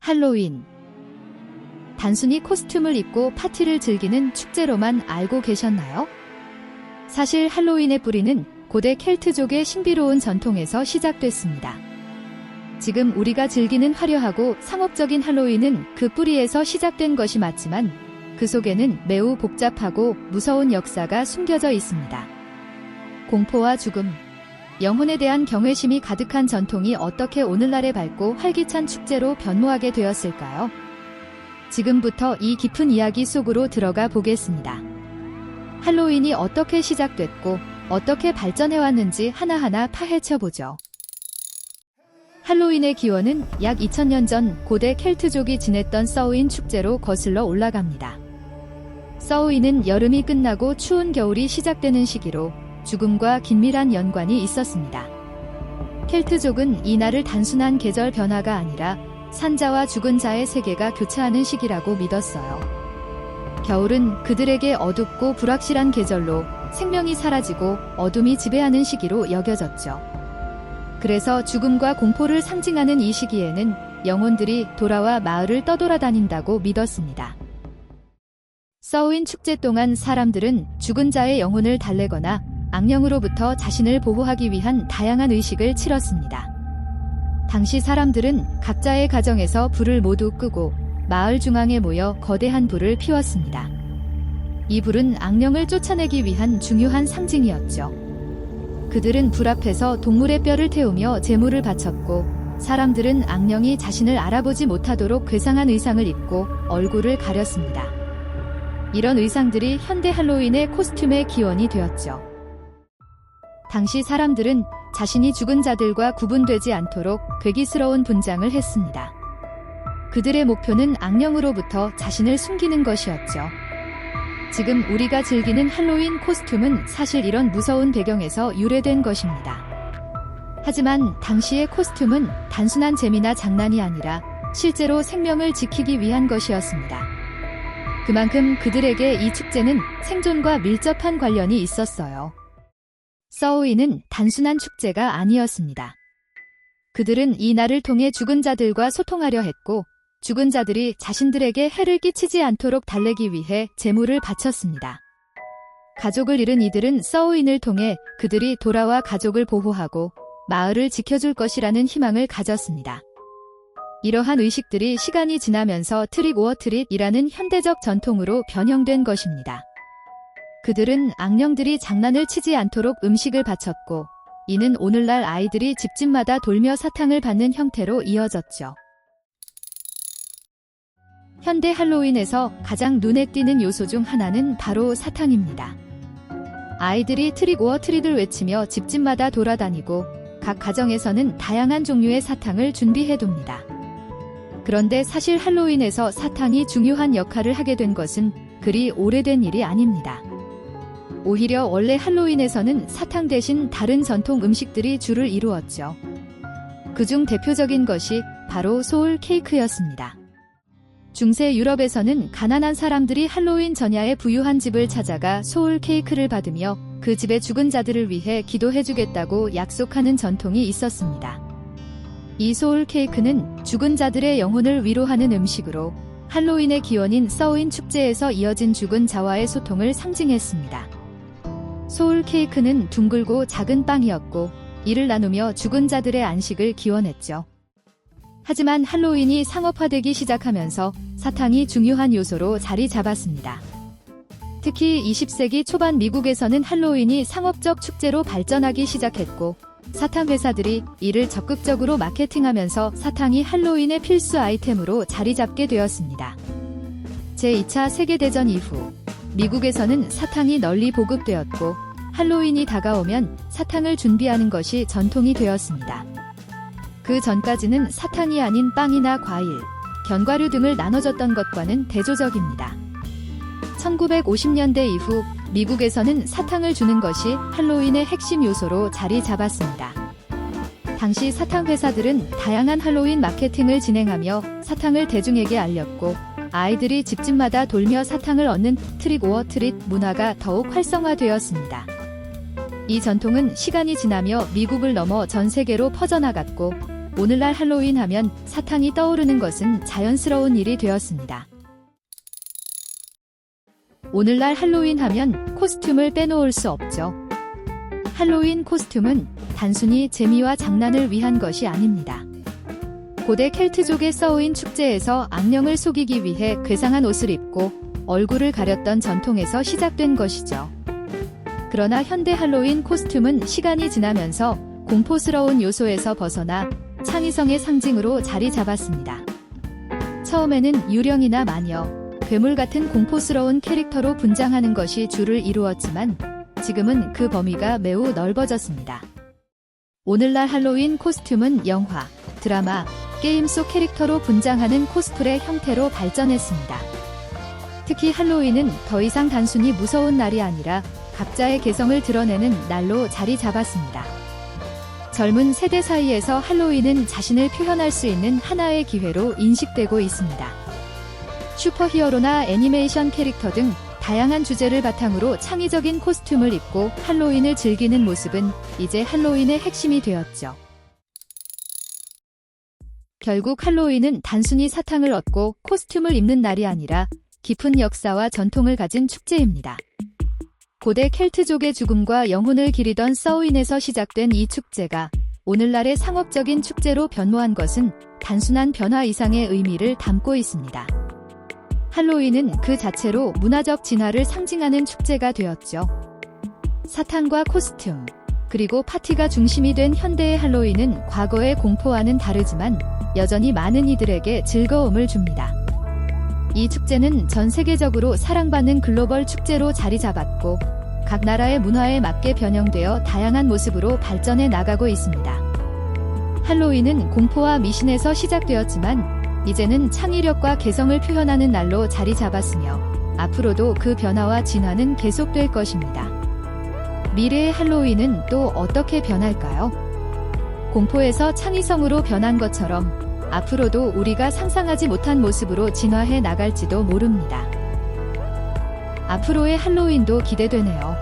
할로윈. 단순히 코스튬을 입고 파티를 즐기는 축제로만 알고 계셨나요? 사실 할로윈의 뿌리는 고대 켈트족의 신비로운 전통에서 시작됐습니다. 지금 우리가 즐기는 화려하고 상업적인 할로윈은 그 뿌리에서 시작된 것이 맞지만 그 속에는 매우 복잡하고 무서운 역사가 숨겨져 있습니다. 공포와 죽음, 영혼에 대한 경외심이 가득한 전통이 어떻게 오늘날의 밝고 활기찬 축제로 변모하게 되었을까요? 지금부터 이 깊은 이야기 속으로 들어가 보겠습니다. 할로윈이 어떻게 시작됐고 어떻게 발전해왔는지 하나하나 파헤쳐보죠. 할로윈의 기원은 약 2000년 전 고대 켈트족이 지냈던 서우인 축제로 거슬러 올라갑니다. 서우인은 여름이 끝나고 추운 겨울이 시작되는 시기로 죽음과 긴밀한 연관이 있었습니다. 켈트족은 이 날을 단순한 계절 변화가 아니라 산자와 죽은 자의 세계가 교차하는 시기라고 믿었어요. 겨울은 그들에게 어둡고 불확실한 계절로 생명이 사라지고 어둠이 지배하는 시기로 여겨졌죠. 그래서 죽음과 공포를 상징하는 이 시기에는 영혼들이 돌아와 마을을 떠돌아다닌다고 믿었습니다. 서우인 축제 동안 사람들은 죽은 자의 영혼을 달래거나 악령으로부터 자신을 보호하기 위한 다양한 의식을 치렀습니다. 당시 사람들은 각자의 가정에서 불을 모두 끄고 마을 중앙에 모여 거대한 불을 피웠습니다. 이 불은 악령을 쫓아내기 위한 중요한 상징이었죠. 그들은 불 앞에서 동물의 뼈를 태우며 제물을 바쳤고 사람들은 악령이 자신을 알아보지 못하도록 괴상한 의상을 입고 얼굴을 가렸습니다. 이런 의상들이 현대 할로윈의 코스튬의 기원이 되었죠. 당시 사람들은 자신이 죽은 자들과 구분되지 않도록 괴기스러운 분장을 했습니다. 그들의 목표는 악령으로부터 자신을 숨기는 것이었죠. 지금 우리가 즐기는 할로윈 코스튬은 사실 이런 무서운 배경에서 유래된 것입니다. 하지만 당시의 코스튬은 단순한 재미나 장난이 아니라 실제로 생명을 지키기 위한 것이었습니다. 그만큼 그들에게 이 축제는 생존과 밀접한 관련이 있었어요. 서우인은 단순한 축제가 아니었습니다. 그들은 이 날을 통해 죽은 자들과 소통하려 했고 죽은 자들이 자신들에게 해를 끼치지 않도록 달래기 위해 제물을 바쳤습니다. 가족을 잃은 이들은 서우인을 통해 그들이 돌아와 가족을 보호하고 마을을 지켜줄 것이라는 희망을 가졌습니다. 이러한 의식들이 시간이 지나면서 트릭 오어 트릿이라는 현대적 전통으로 변형된 것입니다. 그들은 악령들이 장난을 치지 않도록 음식을 바쳤고 이는 오늘날 아이들이 집집마다 돌며 사탕을 받는 형태로 이어졌죠. 현대 할로윈에서 가장 눈에 띄는 요소 중 하나는 바로 사탕입니다. 아이들이 트릭 오어 트릿을 외치며 집집마다 돌아다니고 각 가정에서는 다양한 종류의 사탕을 준비해둡니다. 그런데 사실 할로윈에서 사탕이 중요한 역할을 하게 된 것은 그리 오래된 일이 아닙니다. 오히려 원래 할로윈에서는 사탕 대신 다른 전통 음식들이 주를 이루었죠. 그중 대표적인 것이 바로 소울 케이크였습니다. 중세 유럽에서는 가난한 사람들이 할로윈 전야에 부유한 집을 찾아가 소울 케이크를 받으며 그 집의 죽은 자들을 위해 기도해주겠다고 약속하는 전통이 있었습니다. 이 소울 케이크는 죽은 자들의 영혼을 위로하는 음식으로 할로윈의 기원인 서우인 축제에서 이어진 죽은 자와의 소통을 상징했습니다. 소울 케이크는 둥글고 작은 빵이었고 이를 나누며 죽은 자들의 안식을 기원했죠. 하지만 할로윈이 상업화되기 시작하면서 사탕이 중요한 요소로 자리 잡았습니다. 특히 20세기 초반 미국에서는 할로윈이 상업적 축제로 발전하기 시작했고 사탕 회사들이 이를 적극적으로 마케팅하면서 사탕이 할로윈의 필수 아이템으로 자리 잡게 되었습니다. 제2차 세계대전 이후 미국에서는 사탕이 널리 보급되었고 할로윈이 다가오면 사탕을 준비하는 것이 전통이 되었습니다. 그 전까지는 사탕이 아닌 빵이나 과일, 견과류 등을 나눠줬던 것과는 대조적입니다. 1950년대 이후 미국에서는 사탕을 주는 것이 할로윈의 핵심 요소로 자리 잡았습니다. 당시 사탕 회사들은 다양한 할로윈 마케팅을 진행하며 사탕을 대중에게 알렸고 아이들이 집집마다 돌며 사탕을 얻는 트릭 오어 트릿 문화가 더욱 활성화되었습니다. 이 전통은 시간이 지나며 미국을 넘어 전 세계로 퍼져나갔고 오늘날 할로윈 하면 사탕이 떠오르는 것은 자연스러운 일이 되었습니다. 오늘날 할로윈 하면 코스튬을 빼놓을 수 없죠. 할로윈 코스튬은 단순히 재미와 장난을 위한 것이 아닙니다. 고대 켈트족의 서우인 축제에서 악령을 속이기 위해 괴상한 옷을 입고 얼굴을 가렸던 전통에서 시작된 것이죠. 그러나 현대 할로윈 코스튬은 시간이 지나면서 공포스러운 요소에서 벗어나 창의성의 상징으로 자리 잡았습니다. 처음에는 유령이나 마녀, 괴물 같은 공포스러운 캐릭터로 분장하는 것이 주를 이루었지만 지금은 그 범위가 매우 넓어졌습니다. 오늘날 할로윈 코스튬은 영화, 드라마, 게임 속 캐릭터로 분장하는 코스프레 형태로 발전했습니다. 특히 할로윈은 더 이상 단순히 무서운 날이 아니라 각자의 개성을 드러내는 날로 자리 잡았습니다. 젊은 세대 사이에서 할로윈은 자신을 표현할 수 있는 하나의 기회로 인식되고 있습니다. 슈퍼히어로나 애니메이션 캐릭터 등 다양한 주제를 바탕으로 창의적인 코스튬을 입고 할로윈을 즐기는 모습은 이제 할로윈의 핵심이 되었죠. 결국 할로윈은 단순히 사탕을 얻고 코스튬을 입는 날이 아니라 깊은 역사와 전통을 가진 축제입니다. 고대 켈트족의 죽음과 영혼을 기리던 서우인에서 시작된 이 축제가 오늘날의 상업적인 축제로 변모한 것은 단순한 변화 이상의 의미를 담고 있습니다. 할로윈은 그 자체로 문화적 진화를 상징하는 축제가 되었죠. 사탕과 코스튬, 그리고 파티가 중심이 된 현대의 할로윈은 과거의 공포와는 다르지만 여전히 많은 이들에게 즐거움을 줍니다. 이 축제는 전 세계적으로 사랑받는 글로벌 축제로 자리 잡았고 각 나라의 문화에 맞게 변형되어 다양한 모습으로 발전해 나가고 있습니다. 할로윈은 공포와 미신에서 시작되었지만 이제는 창의력과 개성을 표현하는 날로 자리 잡았으며 앞으로도 그 변화와 진화는 계속될 것입니다. 미래의 할로윈은 또 어떻게 변할까요? 공포에서 창의성으로 변한 것처럼 앞으로도 우리가 상상하지 못한 모습으로 진화해 나갈지도 모릅니다. 앞으로의 할로윈도 기대되네요.